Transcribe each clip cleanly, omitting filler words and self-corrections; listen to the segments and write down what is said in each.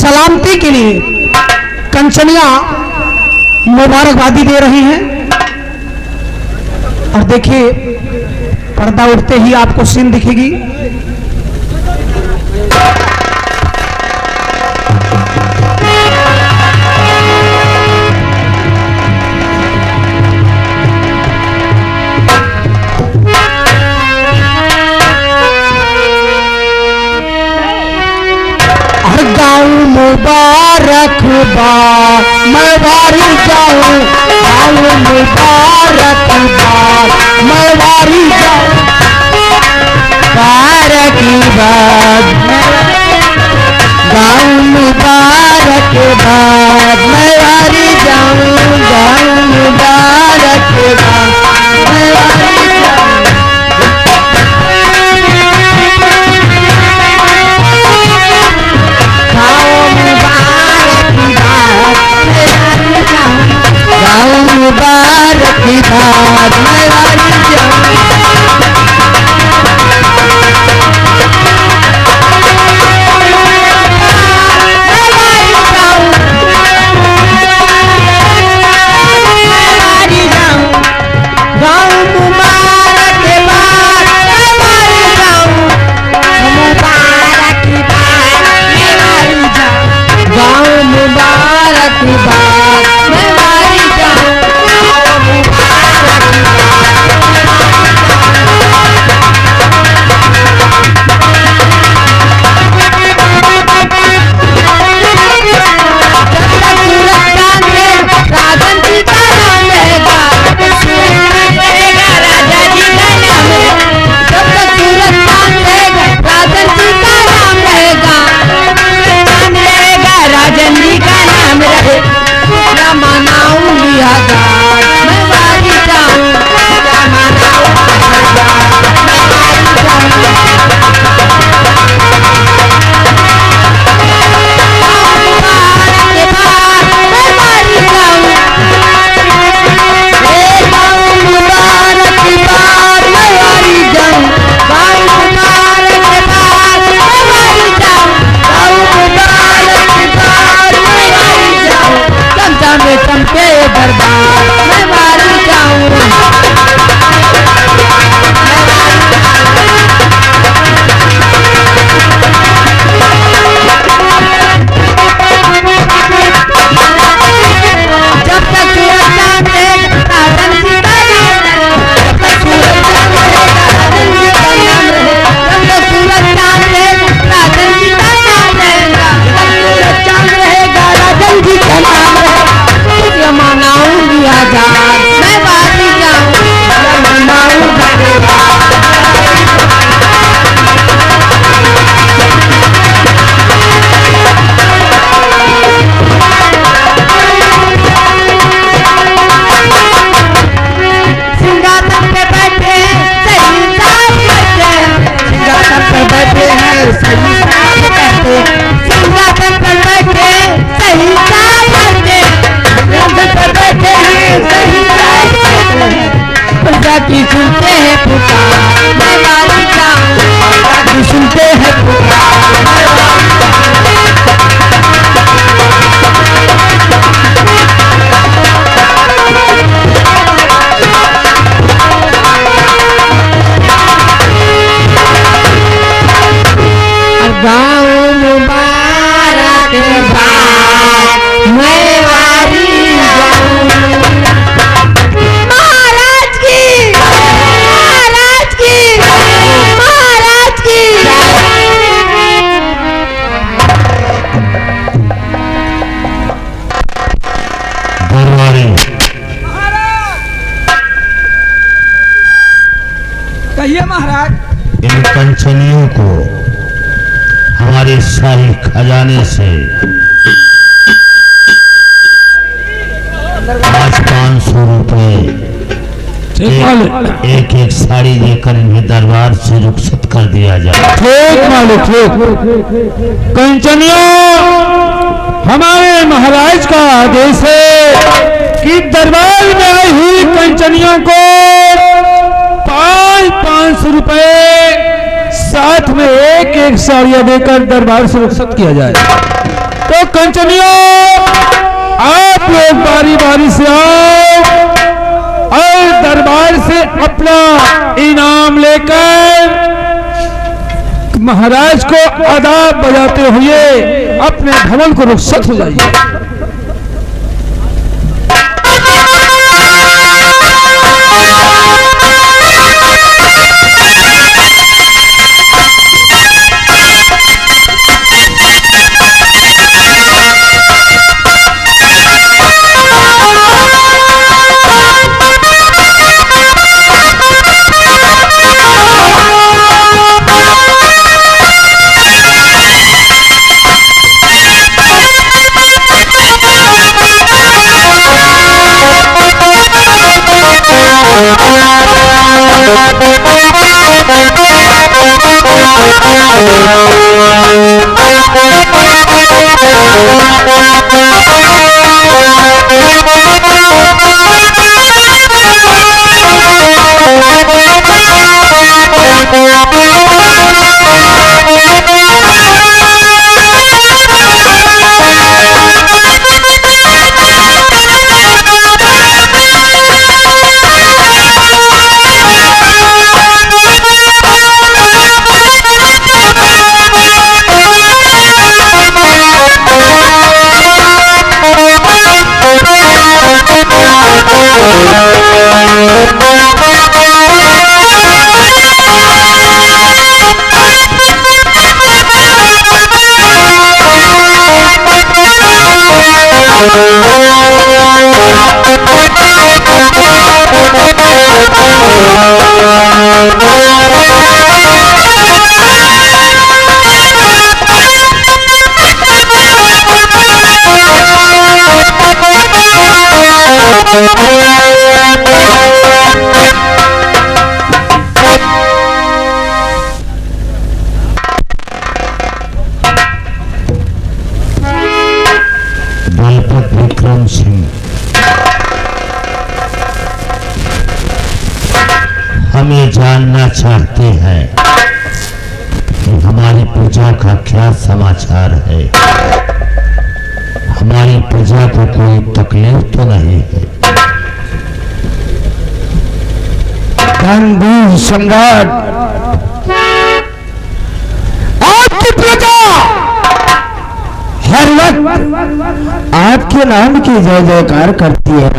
सलामती के लिए कंचनिया मुबारकबादी दे रही हैं। और देखिए पर्दा उठते ही आपको सीन दिखेगी। मुबारक बा मैं वारी जाऊं, गाँव मुबारक बा मैं वारी जाऊं, बारक बाद गाँव मुबारक बाद मैं वारी जाऊं, गाँव मुबारक बाद मैं वारी मुबारक की बात मैं वारी जाऊं। की सुनते हैं पुकार मैं वाली जाऊं, की सुनते हैं पुकार मैं वाली जाऊं। गाँव मुबारक बाद मैं वाली जाऊं। कहिए महाराज। इन कंचनियों को हमारे शाही खजाने से आज 500 रुपए एक एक साड़ी देकर इन्हें दरबार से रुखसत कर दिया जाए। ठीक मालिक ठीक। कंचनियों हमारे महाराज का आदेश है कि दरबार में आई हुई कंचनियों को 500 रुपए साथ में एक एक साड़ियां देकर दरबार से रुखसत किया जाए। तो कंचनियों आप लोग बारी बारी से आओ और दरबार से अपना इनाम लेकर महाराज को आदाब बजाते हुए अपने भवन को रुखसत हो जाइए। विक्रम सिंह, हमें जानना चाहते हैं कि हमारी प्रजा का क्या समाचार है। हमारी प्रजा को कोई तकलीफ तो नहीं है? रणभूम सम्राट, आपकी प्रजा हर वक्त आपके नाम की जय जयकार करती है।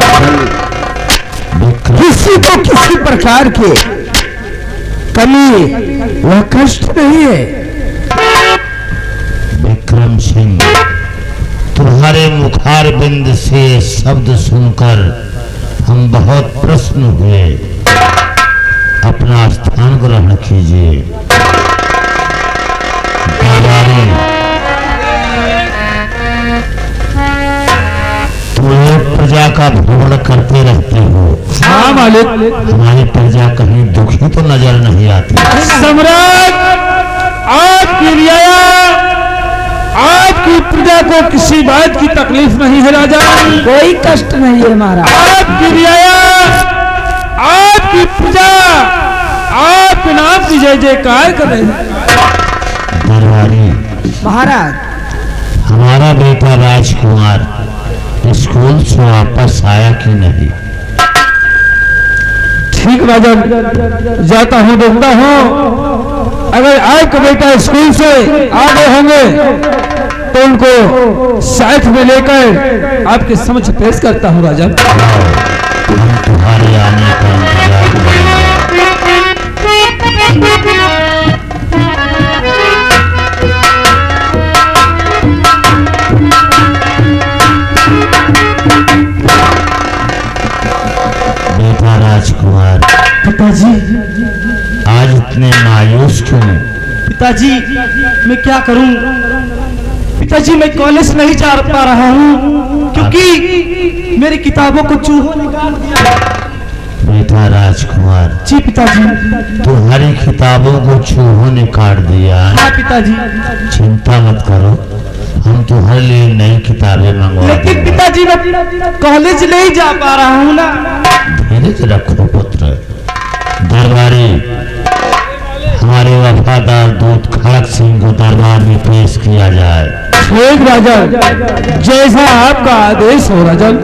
किसी को किसी प्रकार की कमी व कष्ट नहीं है। विक्रम सिंह, तुम्हारे मुखार बिंद से शब्द सुनकर हम बहुत प्रसन्न हुए। अपना स्थान ग्रहण कीजिए। तुम प्रजा का भ्रमण करते रहते हो। हाँ मालिक। हमारी प्रजा कहीं दुखी तो नजर नहीं आती। सम्राट, आपकी रियाया आपकी प्रजा को किसी बात की तकलीफ नहीं है राजा। कोई कष्ट नहीं है महाराज। आपकी रियाया आपकी प्रजा आपके नाम की जय जयकार कर रहे हैं। दरबारी महाराज, हमारा बेटा राजकुमार स्कूल से वापस आया कि नहीं? ठीक राजा, जाता हूँ देखता हूँ। अगर आपका बेटा स्कूल से आ गए होंगे तो उनको साथ में लेकर आपके समक्ष पेश करता हूँ राजा। हम तुम्हारे आने का इंतजार करेंगे। बेटा राजकुमार, पिताजी। आज इतने मायूस क्यों? पिताजी, मैं क्या करूं? पिताजी, मैं कॉलेज नहीं जा पा रहा हूं क्योंकि मेरी किताबों को चूहों ने काट दिया। बेटा राजकुमार, जी पिताजी। तुम्हारी किताबों को चूहों ने काट दिया। हाँ पिताजी। चिंता मत करो, हम तुम्हारे लिए नई किताबें मंगवा लेकिन देंगे। पिताजी, मैं कॉलेज नहीं जा पा रहा हूँ ना। धीरे रखो पुत्र। दरबारी, हमारे वफादार दूत खड़क सिंह को दरबार में पेश किया जाए। ठीक राजन, जैसा आपका आदेश हो राजन।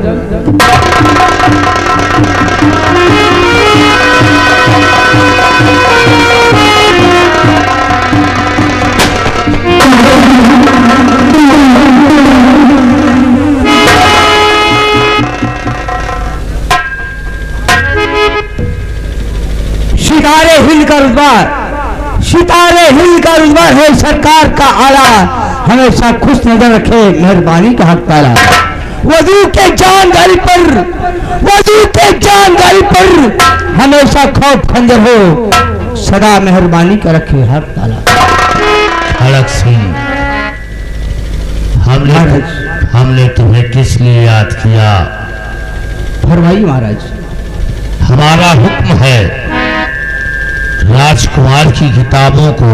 सितारे हिलकर उस बार, सितारे हिलकर उस बार है सरकार का आला, हमेशा खुश नजर रखे मेहरबानी का हक ताला। वजू के जानकारी पर, वजू के जानकारी पर हमेशा खौफ खंजर हो, सदा मेहरबानी का रखे हक ताला। खड़क सिंह, हमने तुम्हें किस लिए याद किया? फरमाइए महाराज। हमारा हुक्म है, राजकुमार की किताबों को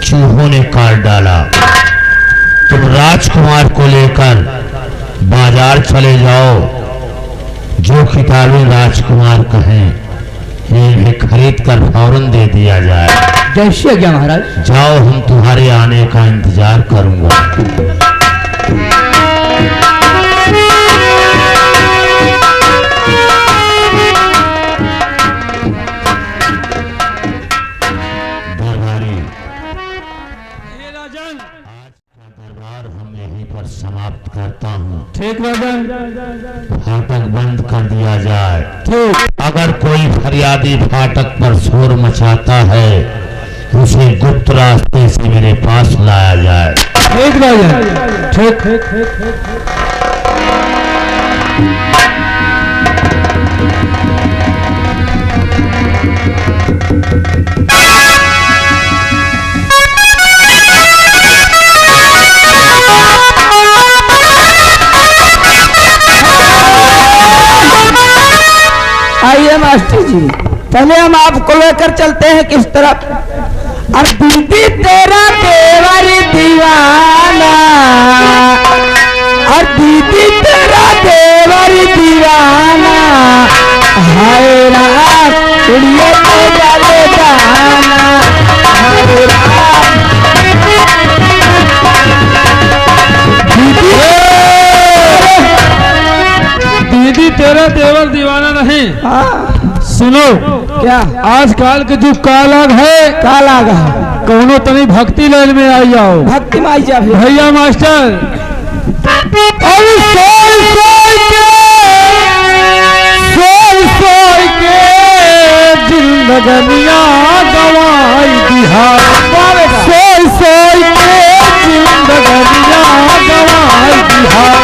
चूहों ने काट डाला। तुम राजकुमार को लेकर बाजार चले जाओ, जो किताबें राजकुमार कहें इन्हें खरीद कर फौरन दे दिया जाए। जैसे आज्ञा महाराज। जाओ, हम तुम्हारे आने का इंतजार करूंगा। दरबार हम यहीं पर समाप्त करता हूँ। ठीक राजन। फाटक बंद कर दिया जाए। ठीक। अगर कोई फरियादी फाटक पर शोर मचाता है, उसे गुप्त रास्ते से मेरे पास लाया जाए। ठीक राजन। ठीक। आइए मास्टर जी, पहले हम आपको लेकर चलते हैं किस तरफ। और दीदी तेरा देवर दीवाना, और दीदी तेरा देवर दीवाना, हाय रात कुड़िए तो जाले जाना, हाय रात। दीदी तेरा देवर दीवाना नहीं। हाँ। सुनो, क्या? आजकल के जो कालाग है, कालाग है, कौनो तनी भक्ति लाइन में आई जाओ। भक्ति में आई जा भैया मास्टर। सोई के जिंदगनिया गवाई बिहार, सोई के जिंदगनिया गवाई बिहार।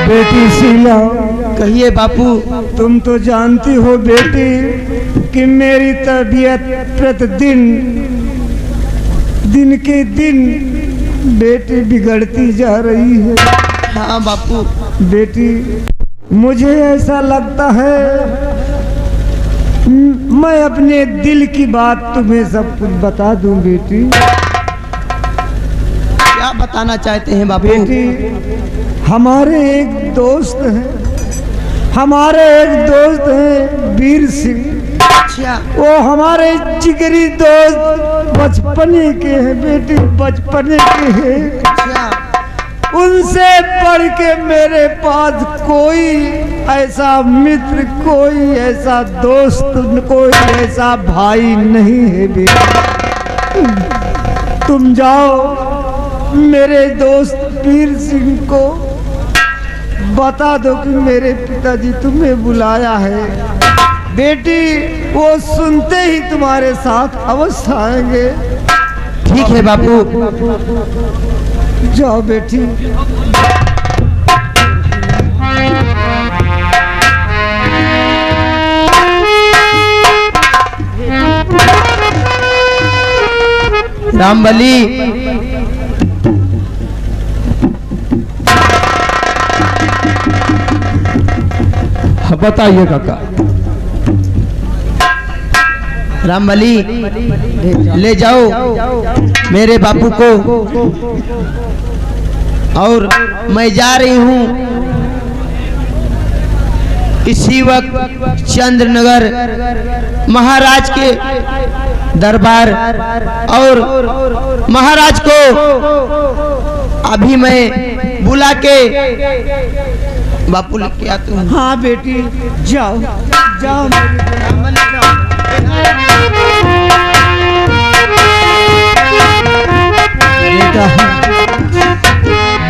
बेटी शीला, कहिए बापू। तुम तो जानती हो बेटी कि मेरी तबीयत प्रतिदिन दिन के दिन बेटी बिगड़ती जा रही है। हाँ बापू। बेटी, मुझे ऐसा लगता है मैं अपने दिल की बात तुम्हें सब कुछ बता दूं बेटी। क्या बताना चाहते हैं बापू? बेटी, हमारे एक दोस्त हैं वीर सिंह। वो हमारे जिगरी दोस्त बचपने के हैं बेटी, बचपने के हैं। उनसे बढ़ के मेरे पास कोई ऐसा मित्र, कोई ऐसा दोस्त, कोई ऐसा भाई नहीं है बेटी। तुम जाओ मेरे दोस्त वीर सिंह को बता दो कि मेरे पिताजी तुम्हें बुलाया है। बेटी वो सुनते ही तुम्हारे साथ अवश्य आएंगे। ठीक है बापू। जाओ बेटी। रामबली, हाँ, बताइए काका। रामबली ले जाओ मेरे बापू को। और मैं जा रही हूँ इसी वक्त चंद्रनगर महाराज के दरबार, और महाराज को अभी मैं बुला के बापू लेके आती हूँ। हाँ बेटी जाओ जाओ मेरी जाओ।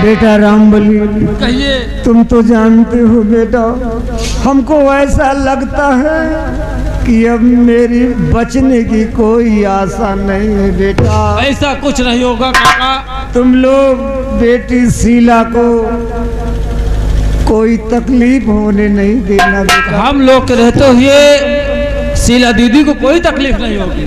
बेटा रामबली, कहिए। तुम तो जानते हो बेटा, हमको ऐसा लगता है कि अब मेरी बचने की कोई आशा नहीं है बेटा। ऐसा कुछ नहीं होगा काका। तुम लोग बेटी शीला को कोई तकलीफ होने नहीं देना बेटा। हम लोग के रहते हुए शीला दीदी को कोई तकलीफ नहीं होगी।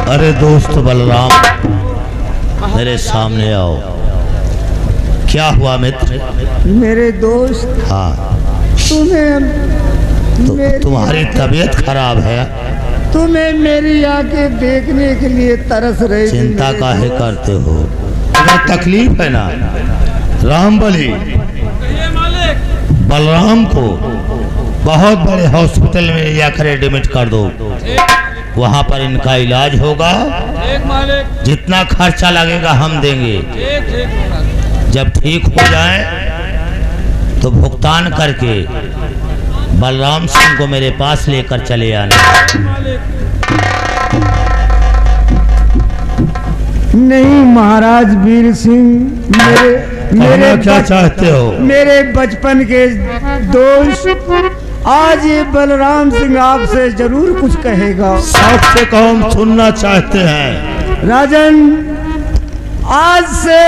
अरे दोस्त बलराम, मेरे सामने आओ। क्या हुआ मित्र? मेरे दोस्त, हाँ, तुम्हारी तबीयत खराब है। तुम्हें मेरी आंखें देखने के लिए तरस रही। चिंता काहे करते हो? तुम्हें तकलीफ है ना? रामबली, बलराम को बहुत बड़े हॉस्पिटल में ले जाकर एडमिट कर दो। वहाँ पर इनका इलाज होगा। जितना खर्चा लगेगा हम देंगे। जब ठीक हो जाए तो भुगतान करके बलराम सिंह को मेरे पास लेकर चले आना। नहीं महाराज वीर सिंह, मेरे क्या चाहते हो? मेरे बचपन के दोस्त, आज ये बलराम सिंह आपसे जरूर कुछ कहेगा। सबसे कौन सुनना चाहते हैं? राजन, आज से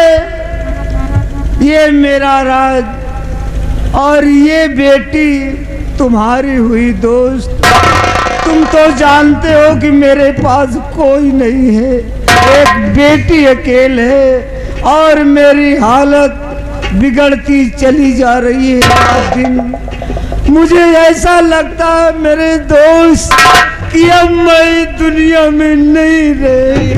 ये मेरा राज और ये बेटी तुम्हारी हुई दोस्त। तुम तो जानते हो कि मेरे पास कोई नहीं है, एक बेटी अकेले है और मेरी हालत बिगड़ती चली जा रही है रात दिन। मुझे ऐसा लगता है मेरे दोस्त कि अब मैं दुनिया में नहीं रही।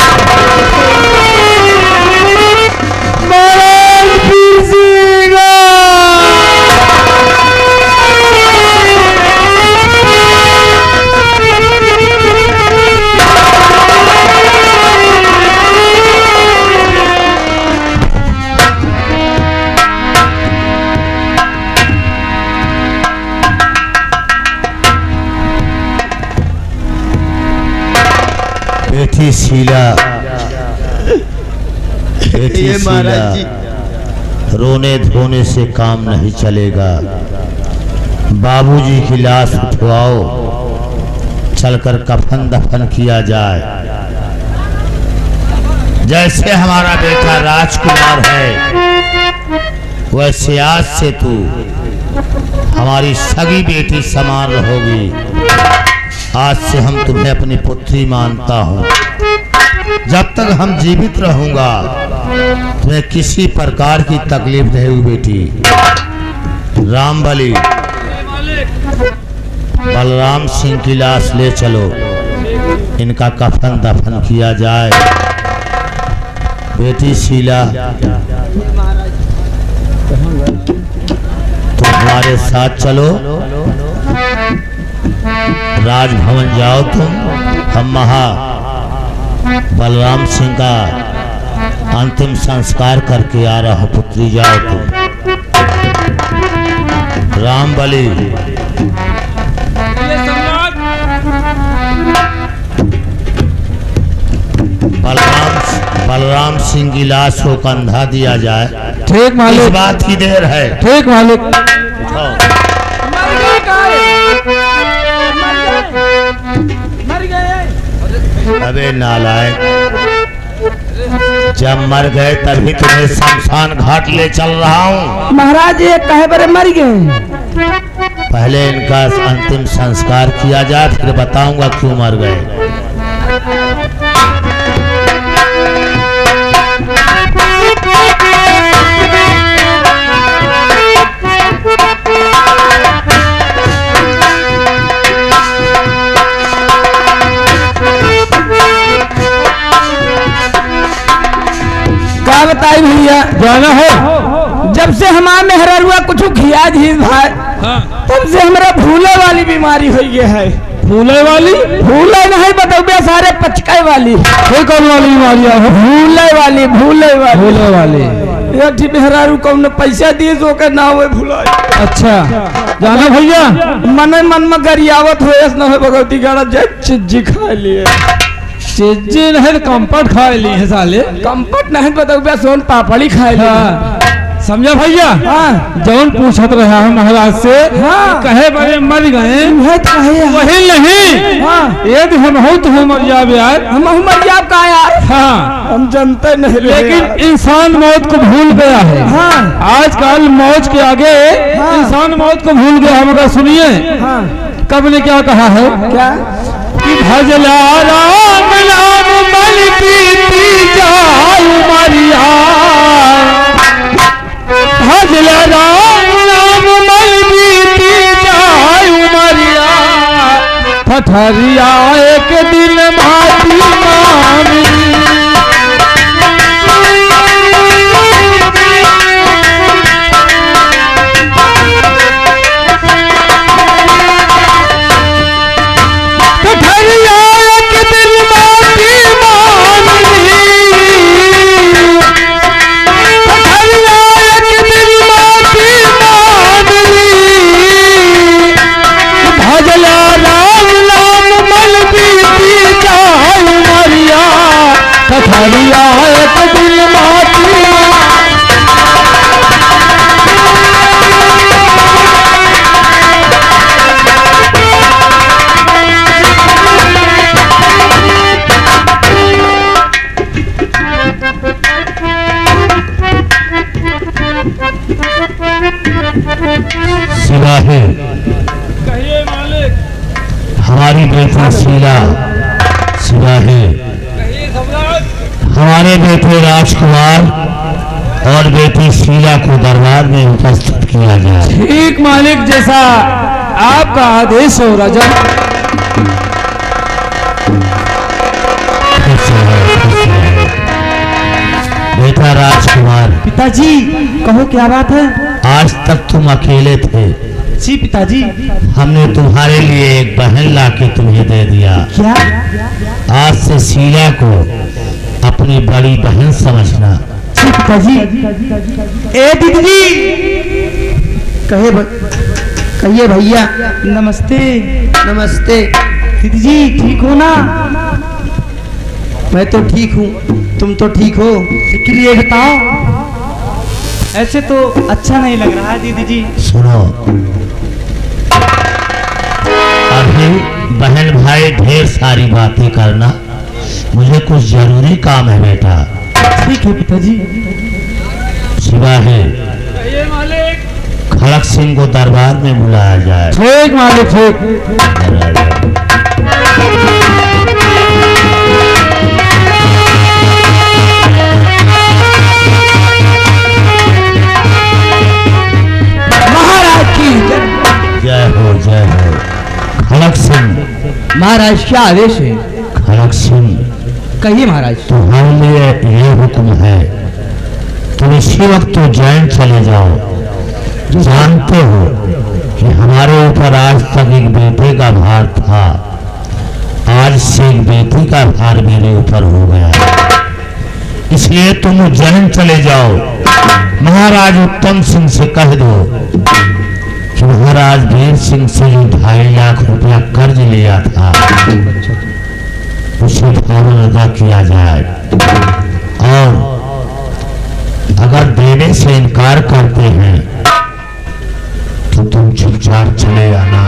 बेटी शीला, बेटी ये महाराज जी। शीला, रोने धोने से काम नहीं चलेगा। बाबूजी की लाश उठवाओ, चलकर कफन दफन किया जाए। जैसे हमारा बेटा राजकुमार है, वैसे आज से तू हमारी सगी बेटी समान रहोगी। आज से हम तुम्हें अपनी पुत्री मानता हूँ। जब तक हम जीवित रहूंगा तुम्हें किसी प्रकार की तकलीफ नहीं हुई बेटी। रामबली, बलराम सिंह की लाश ले चलो, इनका कफन दफन किया जाए। बेटी शीला, तुम हमारे साथ चलो, राजभवन जाओ तुम। हम बलराम सिंह का अंतिम संस्कार करके आ रहा हूं। पुत्री जाओ तुम। रामबली, बलराम सिंह की लाश को कंधा दिया जाए। ठीक इस मालिक, बात की देर है। ठीक मालिक। उठाओ। अबे नालायक, जब मर गए तभी तुम्हें शमशान घाट ले चल रहा हूँ। महाराज ये कहे बरे मर गए। पहले इनका अंतिम संस्कार किया जाए, फिर बताऊंगा क्यों मर गए। क्या बताई भैया, जाना हो। जब से हमारा मेहररुआ कुछ खिया दी भाई, तब से हमारा भूले वाली बीमारी हो गई है। फूले वाली, भूले नहीं बताओ, सारे पचकाई वाली। ये कौन वाली बीमारियां हो? भूले वाली, भूले वाली। फूले वाली। ये ठीक मेहरारू कौन पैसा दिए तो के ना हुए भुलाए। अच्छा, जाना भैया। मन मन में गरियावत हो न हो भगवती गाड़ा जय चिज्जी खा लिए। चीजें नहीं, कंपट खा ली है साले। कंपट नहीं बताओ, सोन पापड़ी खा लिया। हाँ, समझा भैया। हाँ, जौन पूछत रहा है महाराज से, हाँ। कहे बड़े मर गए, वही नहीं। हाँ। यदि हम हो तो हम मर जाए यार। हम मरियाब का यार। हाँ, हम जानते नहीं, लेकिन इंसान मौत को भूल गया है। हाँ। आजकल मौत के आगे हाँ। इंसान मौत को भूल गया। हम सुनिए, हाँ। कब ने क्या कहा है क्या कि भजला राम नाम बल पीती जाऊ मरिया, भजला राम नाम बल पीती जाऊ मरिया, ठठरिया एक दिन माटी मामी। सिवाहे, कहिए मालिक। हमारी बेटी शीला, सिवाहे, कहिए सम्राट। हमारे बेटे राजकुमार और बेटी शीला को दरबार में उपस्थित किया जाए। ठीक मालिक, जैसा आपका आदेश हो राजा। खुश रहो। बेटा राजकुमार, पिताजी कहो क्या बात है? आज तक तुम अकेले थे। जी पिताजी। हमने तुम्हारे लिए एक बहन लाके तुम्हें दे दिया। क्या? आज से शीला को अपनी बड़ी बहन समझना। जी पिताजी। ए दीदी, कहिए भैया। नमस्ते। नमस्ते दीदी जी, ठीक हो ना? मैं तो ठीक हूँ, तुम तो ठीक हो। लेकिन ये बताओ, ऐसे तो अच्छा नहीं लग रहा है दीदी जी। सुनो, अभी बहन भाई ढेर सारी बातें करना, मुझे कुछ जरूरी काम है बेटा। ठीक है पिताजी। शिवा है, खड़क सिंह को दरबार में बुलाया जाए। ठीक मालिक ठीक। महाराज की जय हो जय हो। खड़क सिंह, महाराज क्या आदेश है? खड़क सिंह, कहिए महाराज। तुम्हारे लिए ये हुक्म है, तुम इसी वक्त तो जैन चले जाओ। जानते हो कि हमारे ऊपर आज तक एक बेटे का भार था, आज से एक बेटी का भार मेरे ऊपर हो गया, इसलिए तुम उज्जैन चले जाओ। महाराज उत्तम सिंह से कह दो कि महाराज वीर सिंह से जो 2.5 लाख रुपया कर्ज लिया था उसे फौरन अदा किया जाए, और अगर देने से इनकार करते हैं तो तुम चुपचाप चले आना,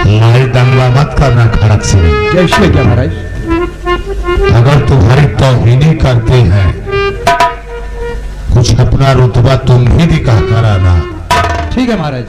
लड़ाई दंगा मत करना। खड़क सिंह, जैसे क्या महाराज? अगर तुम्हारी तौहीनी करते हैं, कुछ अपना रुतबा तुम भी दिखा कर आना। ठीक है महाराज।